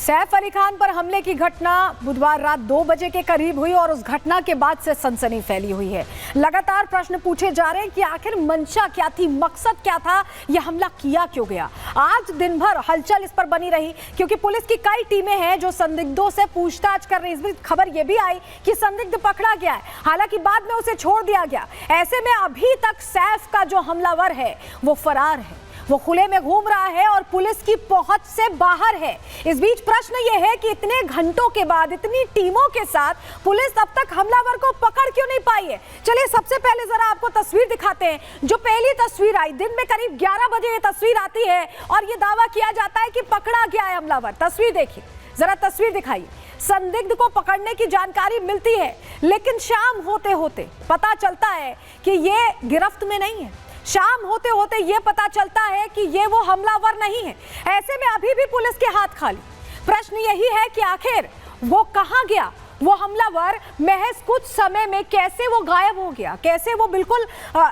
सैफ अली खान पर हमले की घटना बुधवार रात 2 बजे के करीब हुई और उस घटना के बाद से सनसनी फैली हुई है। लगातार प्रश्न पूछे जा रहे हैं कि आखिर मंशा क्या थी, मकसद क्या था, यह हमला किया क्यों गया। आज दिन भर हलचल इस पर बनी रही क्योंकि पुलिस की कई टीमें हैं जो संदिग्धों से पूछताछ कर रही। इस बीच खबर यह भी आई कि संदिग्ध पकड़ा गया है, हालांकि बाद में उसे छोड़ दिया गया। ऐसे में अभी तक सैफ का जो हमलावर है वो फरार है, वो खुले में घूम रहा है और पुलिस की पहुंच से बाहर है। इस बीच प्रश्न यह है कि इतने घंटों के बाद, इतनी टीमों के साथ पुलिस अब तक हमलावर को पकड़ क्यों नहीं पाई है। चलिए सबसे पहले जरा आपको तस्वीर दिखाते हैं। जो पहली तस्वीर आई, दिन में करीब 11 बजे ये तस्वीर आती है और ये दावा किया जाता है कि पकड़ा गया है हमलावर। तस्वीर देखिए, जरा तस्वीर दिखाइए। संदिग्ध को पकड़ने की जानकारी मिलती है, लेकिन शाम होते होते पता चलता है कि ये गिरफ्त में नहीं है। शाम होते होते ये पता चलता है कि ये वो हमलावर नहीं है। ऐसे में अभी भी पुलिस के हाथ खाली। प्रश्न यही है कि आखिर वो कहां गया, वो हमलावर महज कुछ समय में कैसे वो गायब हो गया, कैसे वो बिल्कुल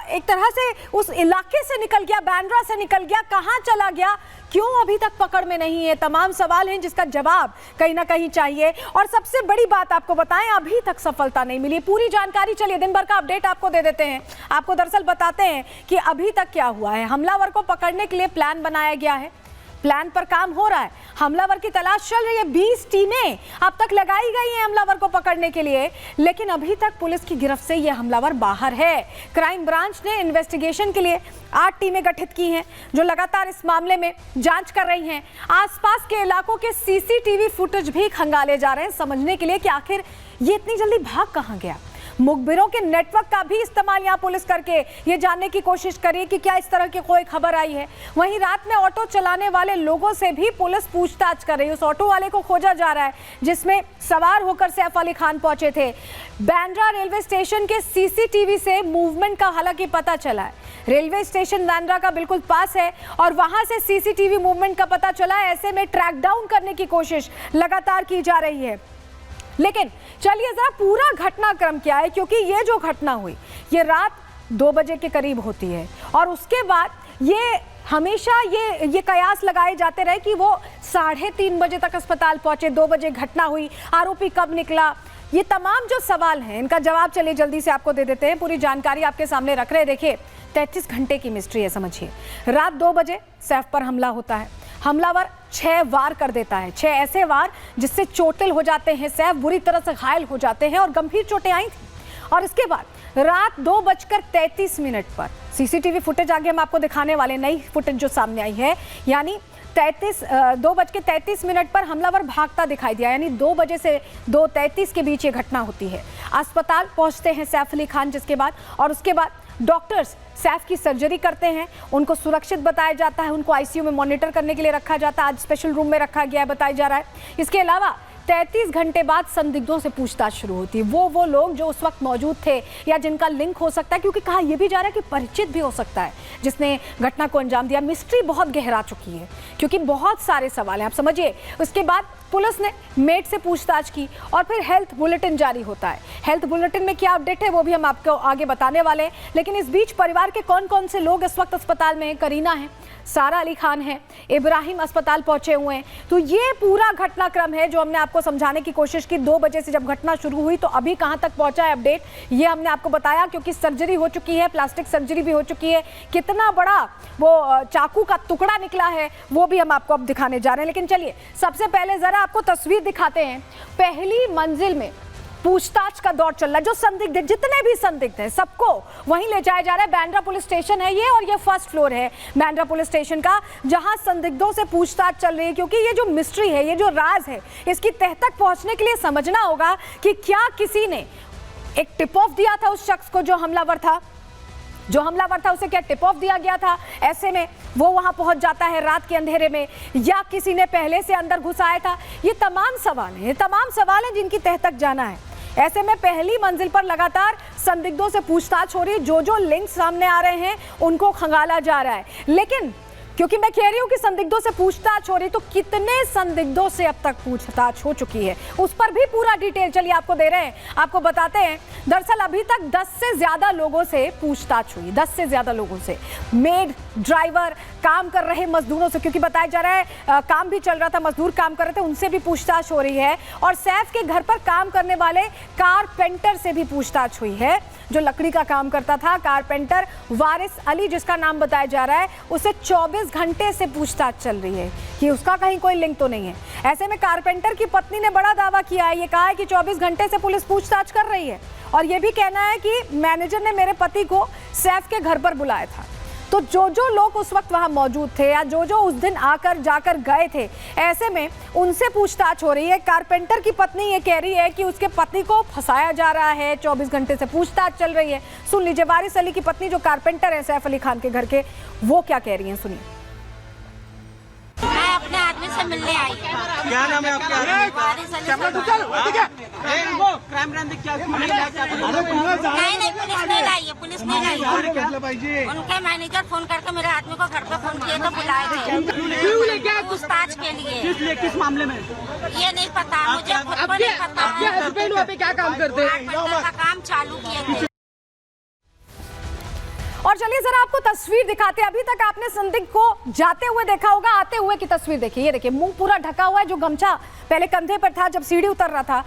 एक तरह से उस इलाके से निकल गया, बांद्रा से निकल गया, कहां चला गया, क्यों अभी तक पकड़ में नहीं है। तमाम सवाल हैं जिसका जवाब कहीं ना कहीं चाहिए। और सबसे बड़ी बात आपको बताएं, अभी तक सफलता नहीं मिली। पूरी जानकारी चलिए दिन भर का अपडेट आपको दे देते हैं। आपको दरअसल बताते हैं कि अभी तक क्या हुआ है। हमलावर को पकड़ने के लिए प्लान बनाया गया है, प्लान पर काम हो रहा है, हमलावर की तलाश चल रही है। 20 टीमें अब तक लगाई गई हैं हमलावर को पकड़ने के लिए, लेकिन अभी तक पुलिस की गिरफ्त से यह हमलावर बाहर है। क्राइम ब्रांच ने इन्वेस्टिगेशन के लिए 8 टीमें गठित की हैं जो लगातार इस मामले में जांच कर रही हैं। आसपास के इलाकों के सीसीटीवी फुटेज भी खंगाले जा रहे हैं समझने के लिए कि आखिर ये इतनी जल्दी भाग कहां गया। मुखबिरों के नेटवर्क का भी इस्तेमाल यहाँ पुलिस करके ये जानने की कोशिश करी कि क्या इस तरह की कोई खबर आई है। वहीं रात में ऑटो चलाने वाले लोगों से भी पुलिस पूछताछ कर रही है। उस ऑटो वाले को खोजा जा रहा है जिसमें सवार होकर सैफ अली खान पहुंचे थे। बांद्रा रेलवे स्टेशन के सीसीटीवी से मूवमेंट का हालांकि पता चला है। रेलवे स्टेशन बांद्रा का बिल्कुल पास है और वहां से सीसीटीवी मूवमेंट का पता चला है। ऐसे में ट्रैक डाउन करने की कोशिश लगातार की जा रही है। लेकिन चलिए जरा पूरा घटनाक्रम क्या है, क्योंकि ये जो घटना हुई ये रात 2 बजे के करीब होती है और उसके बाद ये हमेशा ये कयास लगाए जाते रहे कि वो 3:30 बजे तक अस्पताल पहुंचे, 2 बजे घटना हुई, आरोपी कब निकला। ये तमाम जो सवाल हैं इनका जवाब चलिए जल्दी से आपको दे देते हैं। पूरी जानकारी आपके सामने रख रहे हैं। देखिए 33 घंटे की मिस्ट्री है, समझिए। रात 2 बजे सैफ पर हमला होता है। हमलावर 6 वार कर देता है, 6 ऐसे वार जिससे चोटिल हो जाते हैं सैफ, बुरी तरह से घायल हो जाते हैं और गंभीर चोटें आई थी। और इसके बाद रात 2:33 पर सीसीटीवी फुटेज आगे हम आपको दिखाने वाले, नई फुटेज जो सामने आई है, यानी 2:33 पर हमलावर भागता दिखाई दिया। यानी 2 बजे से 2:33 के बीच ये घटना होती है। अस्पताल पहुंचते हैं सैफ अली खान, जिसके बाद और उसके बाद डॉक्टर्स सैफ की सर्जरी करते हैं। उनको सुरक्षित बताया जाता है, उनको आईसीयू में मॉनिटर करने के लिए रखा जाता है। आज स्पेशल रूम में रखा गया है बताया जा रहा है। इसके अलावा 33 घंटे बाद संदिग्धों से पूछताछ शुरू होती है। वो लोग जो उस वक्त मौजूद थे या जिनका लिंक हो सकता है, क्योंकि कहा यह भी जा रहा है कि परिचित भी हो सकता है जिसने घटना को अंजाम दिया। मिस्ट्री बहुत गहरा चुकी है क्योंकि बहुत सारे सवाल हैं, आप समझिए। उसके बाद पुलिस ने मेड से पूछताछ की और फिर हेल्थ बुलेटिन जारी होता है। हेल्थ बुलेटिन में क्या अपडेट है वो भी हम आपको आगे बताने वाले हैं। लेकिन इस बीच परिवार के कौन कौन से लोग इस वक्त अस्पताल में हैं? करीना है, सारा अली खान है, इब्राहिम अस्पताल पहुंचे हुए हैं। तो ये पूरा घटनाक्रम है जो हमने आपको समझाने की कोशिश की। 2 बजे से जब घटना शुरू हुई तो अभी कहां तक पहुंचा है अपडेट, ये हमने आपको बताया। क्योंकि सर्जरी हो चुकी है, प्लास्टिक सर्जरी भी हो चुकी है। कितना बड़ा वो चाकू का टुकड़ा निकला है वो भी हम आपको अब दिखाने जा रहे हैं। लेकिन चलिए सबसे पहले जरा आपको तस्वीर दिखाते हैं। पहली मंजिल में पूछताछ का दौर चल रहा है। जो संदिग्ध, जितने भी संदिग्ध हैं, सबको वहीं ले जाया जा रहा है। बांद्रा पुलिस स्टेशन है ये और ये फर्स्ट फ्लोर है बांद्रा पुलिस स्टेशन का, जहां संदिग्धों से पूछताछ चल रही है। क्योंकि ये जो मिस्ट्री है, ये जो राज है, इसकी तह तक पहुंचने के लिए समझना होगा कि क्या किसी ने एक टिप ऑफ दिया था उस शख्स को जो हमलावर था, उसे क्या टिप ऑफ दिया गया था। ऐसे में वो वहां पहुंच जाता है रात के अंधेरे में, या किसी ने पहले से अंदर घुसाया था। ये तमाम सवाल हैं जिनकी तह तक जाना है। ऐसे में पहली मंजिल पर लगातार संदिग्धों से पूछताछ हो रही है। जो लिंक सामने आ रहे हैं उनको खंगाला जा रहा है। लेकिन क्योंकि मैं कह रही हूं कि संदिग्धों से पूछताछ हो रही, तो कितने संदिग्धों से अब तक पूछताछ हो चुकी है उस पर भी पूरा डिटेल चलिए आपको दे रहे हैं, आपको बताते हैं। दरअसल अभी तक 10 से ज्यादा लोगों से पूछताछ हुई, 10 से ज्यादा लोगों से। मेड, ड्राइवर, काम कर रहे मजदूरों से, क्योंकि बताया जा रहा है काम भी चल रहा था, मजदूर काम कर रहे थे, उनसे भी पूछताछ हो रही है। और सैफ के घर पर काम करने वाले कारपेंटर से भी पूछताछ हुई है, जो लकड़ी का काम करता था। कारपेंटर वारिस अली, जिसका नाम बताया जा रहा है, उसे 24 घंटे से पूछताछ चल रही है कि उसका कहीं कोई लिंक तो नहीं है। ऐसे में कारपेंटर की पत्नी ने बड़ा दावा किया है, ये कहा है कि 24 घंटे से पुलिस पूछताछ कर रही है, और ये भी कहना है कि मैनेजर ने मेरे पति को सैफ के घर पर बुलाया था। तो जो लोग उस वक्त वहां मौजूद थे या जो उस दिन आकर जाकर गए थे, ऐसे में उनसे पूछताछ हो रही है। कारपेंटर की पत्नी ये कह रही है कि उसके पति को फंसाया जा रहा है, 24 घंटे से पूछताछ चल रही है। सुन लीजिए वारिस अली की पत्नी, जो कारपेंटर है सैफ अली खान के घर के, वो क्या कह रही हैं, सुनिए। मैं अपने आदमी से मिलने आई। क्या नाम है आपके आदमी का? नहीं, पुलिस नहीं लाई है, पुलिस नहीं लाई है। उनके मैनेजर फोन करके मेरे आदमी को घर पे फोन किए तो बुलाए थे पूछताछ के लिए। किस मामले में? ये नहीं पता मुझे, खुद को नहीं पता। आपके हस्बैंड वहाँ पे क्या काम करते हैं? कारपेंटर का काम चालू किए थे। और चलिए जरा आपको तस्वीर दिखाते हैं। अभी तक आपने संदिग्ध को जाते हुए देखा होगा, आते हुए की तस्वीर देखिए। ये देखिए मुंह पूरा ढका हुआ है, जो गमछा पहले कंधे पर था जब सीढ़ी उतर रहा था,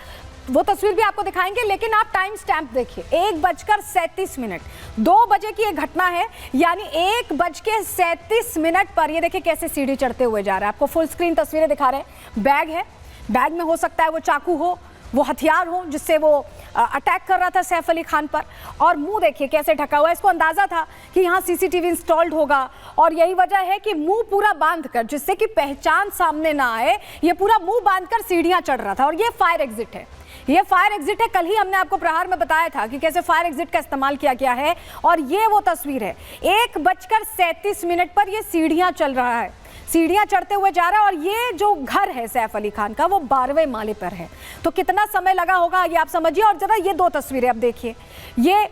वो तस्वीर भी आपको दिखाएंगे। लेकिन आप टाइम स्टैम्प देखिए, 1:37, 2 बजे की ये घटना है, यानी 1:37 पर ये देखिए कैसे सीढ़ी चढ़ते हुए जा रहा है। आपको फुल स्क्रीन तस्वीरें दिखा रहे हैं। बैग है, बैग में हो सकता है वो चाकू हो, वो हथियार हो जिससे वो अटैक कर रहा था सैफ अली खान पर। और मुंह देखिए कैसे ढका हुआ है। इसको अंदाजा था कि यहाँ सीसीटीवी इंस्टॉल्ड होगा, और यही वजह है कि मुंह पूरा बांधकर, जिससे कि पहचान सामने ना आए, ये पूरा मुंह बांधकर सीढ़ियां चढ़ रहा था। और ये फायर एग्जिट है, ये फायर एग्जिट है। कल ही हमने आपको प्रहार में बताया था कि कैसे फायर एग्जिट का इस्तेमाल किया गया है, और ये वो तस्वीर है। 1:37 पर ये सीढ़ियां चल रहा है, सीढ़ियां चढ़ते हुए जा रहा है। और ये जो घर है सैफ अली खान का, वो 12वें माले पर है। तो कितना समय लगा होगा ये आप समझिए। और जरा ये 2 तस्वीरें अब देखिए। ये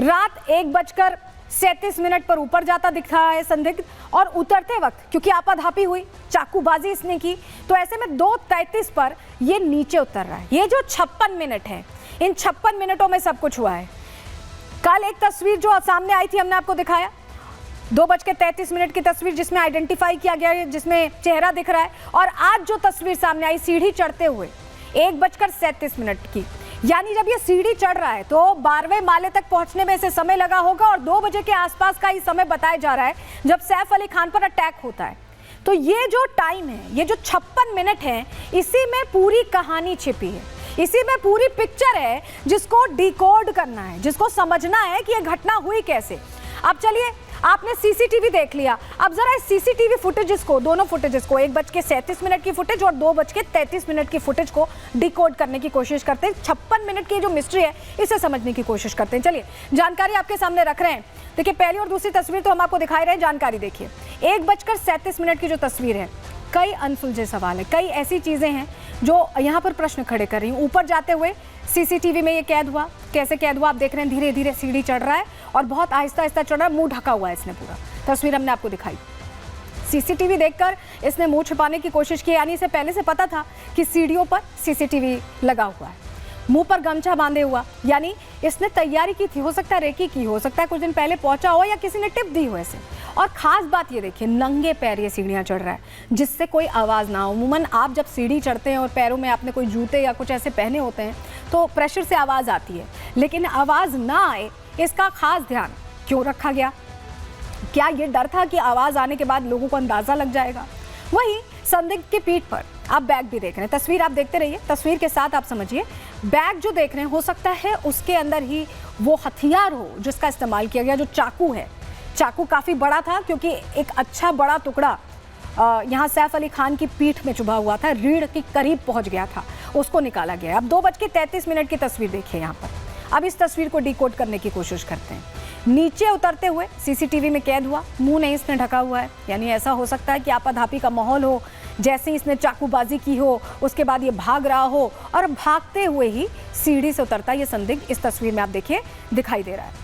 रात 1:37 पर ऊपर जाता दिख रहा है संदिग्ध, और उतरते वक्त क्योंकि आपाधापी हुई, चाकूबाजी इसने की, तो ऐसे में 2:33 पर ये नीचे उतर रहा है। ये जो 56 मिनट है, इन 56 मिनटों में सब कुछ हुआ है। कल एक तस्वीर जो सामने आई थी, हमने आपको दिखाया 2:33 की तस्वीर, जिसमें आइडेंटिफाई किया गया है, जिसमें चेहरा दिख रहा है। और आज जो तस्वीर सामने आई सीढ़ी चढ़ते हुए 1:37 की, यानी जब ये सीढ़ी चढ़ रहा है तो 12वें माले तक पहुंचने में इसे समय लगा होगा। और 2 बजे के आसपास का ही समय बताया जा रहा है जब सैफ अली खान पर अटैक होता है। तो ये जो टाइम है, ये जो 56 मिनट है, इसी में पूरी कहानी छिपी है, इसी में पूरी पिक्चर है, जिसको डिकोड करना है, जिसको समझना है कि ये घटना हुई कैसे। अब चलिए, आपने सीसीटीवी देख लिया, अब जरा इस सीसीटीवी फुटेजेस को, दोनों फुटेजेस को, 1:37 की फुटेज और 2:33 की फुटेज को डिकोड करने की कोशिश करते हैं। 56 मिनट की जो मिस्ट्री है, इसे समझने की कोशिश करते हैं। चलिए, जानकारी आपके सामने रख रहे हैं। देखिए, पहली और दूसरी तस्वीर तो हम आपको दिखाई रहे हैं, जानकारी देखिए। 1:37 की जो तस्वीर है, कई अनसुलझे सवाल है, कई ऐसी चीजें हैं जो यहाँ पर प्रश्न खड़े कर रही हैं। ऊपर जाते हुए सीसीटीवी में ये कैद हुआ, कैसे कैद हुआ आप देख रहे हैं, धीरे धीरे सीढ़ी चढ़ रहा है और बहुत आहिस्ता आहिस्ता चढ़ रहा है, मुंह ढका हुआ है इसने पूरा। तस्वीर हमने आपको दिखाई। सीसीटीवी देखकर इसने मुंह छिपाने की कोशिश की, यानी इसे पहले से पता था कि सीढ़ियों पर सीसीटीवी लगा हुआ है। मुंह पर गमछा बांधे हुआ, यानी इसने तैयारी की थी, हो सकता है रेकी की, हो सकता है कुछ दिन पहले पहुंचा हो या किसी ने टिप दी हो ऐसे। और खास बात ये देखिए, नंगे पैर ये सीढ़ियां चढ़ रहा है, जिससे कोई आवाज़ ना हो। अमूमन आप जब सीढ़ी चढ़ते हैं और पैरों में आपने कोई जूते या कुछ ऐसे पहने होते हैं तो प्रेशर से आवाज़ आती है, लेकिन आवाज़ ना आए इसका खास ध्यान क्यों रखा गया? क्या ये डर था कि आवाज़ आने के बाद लोगों को अंदाज़ा लग जाएगा? वहीं संदिग्ध की पीठ पर आप बैग भी देख रहे हैं, तस्वीर आप देखते रहिए, तस्वीर के साथ आप समझिए। बैग जो देख रहे हैं, हो सकता है उसके अंदर ही वो हथियार हो जिसका इस्तेमाल किया गया, जो चाकू है। चाकू काफ़ी बड़ा था क्योंकि एक अच्छा बड़ा टुकड़ा यहाँ सैफ अली खान की पीठ में चुभा हुआ था, रीढ़ के करीब पहुँच गया था, उसको निकाला गया। अब 2:33 की तस्वीर देखिए यहाँ पर। अब इस तस्वीर को डिकोड करने की कोशिश करते हैं। नीचे उतरते हुए सीसीटीवी में कैद हुआ, मुंह नहीं इसने ढका हुआ है, यानी ऐसा हो सकता है कि आपाधापी का माहौल हो, जैसे ही इसने चाकूबाजी की हो उसके बाद ये भाग रहा हो, और भागते हुए ही सीढ़ी से उतरता ये संदिग्ध इस तस्वीर में आप देखिए दिखाई दे रहा है।